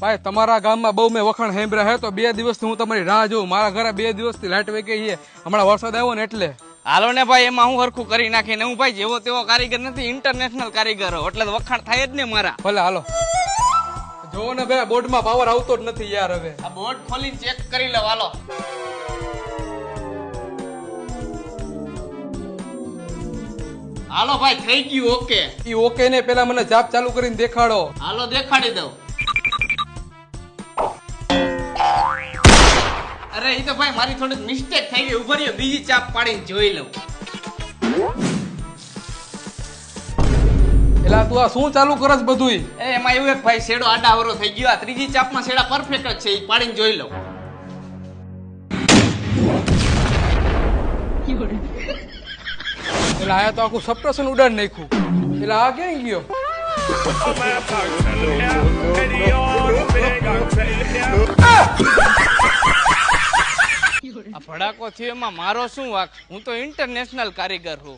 ભાઈ તમારા ગામમાં બહુ મેં વખાણ સાંભળ્યા હે તો 2 દિવસથી હું તમારી રાહ જોઉં. મારા ઘરે 2 દિવસથી લાઈટ વહી ગઈ છે. હમણાં વરસાદ આવ્યો ને એટલે. હાલો ને ભાઈ, એમાં હું હરખું કરી નાખીને હું ભાઈ જેવો તેવો કારીગર નથી, ઇન્ટરનેશનલ કારીગર હો, એટલે તો વખાણ થાય જ ને મારા. ભલે હાલો. જોવો ને ભાઈ, બોર્ડમાં પાવર આવતો જ નથી યાર. હવે આ બોર્ડ ખોલીને ચેક કરી લો. હાલો હાલો ભાઈ, થઈ ગયું ઓકે. ઈ ઓકે ને પેલા મને ચાપ ચાલુ કરીને દેખાડો. હાલો દેખાડી દઉં. અરે એ તો ભાઈ મારી થોડીક મિસ્ટેક થઈ ગઈ. ઉભા રહ્યો, બીજી ચાપ પાડીને જોઈ લઉં. એલા તું આ શું ચાલુ કરસ બધુંય? એમાં એવું એક ભાઈ શેડો આડાવરો થઈ ગયો. આ ત્રીજી ચાપમાં શેડા પરફેક્ટ જ છે, એ પાડીને જોઈ લઉં. એલા આયા તો આખું સપ્રેશન ઉડાડ નાખ્યું. એલા આ ક્યાં ગયો? આ ભડાકો થયો એમાં મારો શું વાંક? હું તો ઇન્ટરનેશનલ કારીગર છું.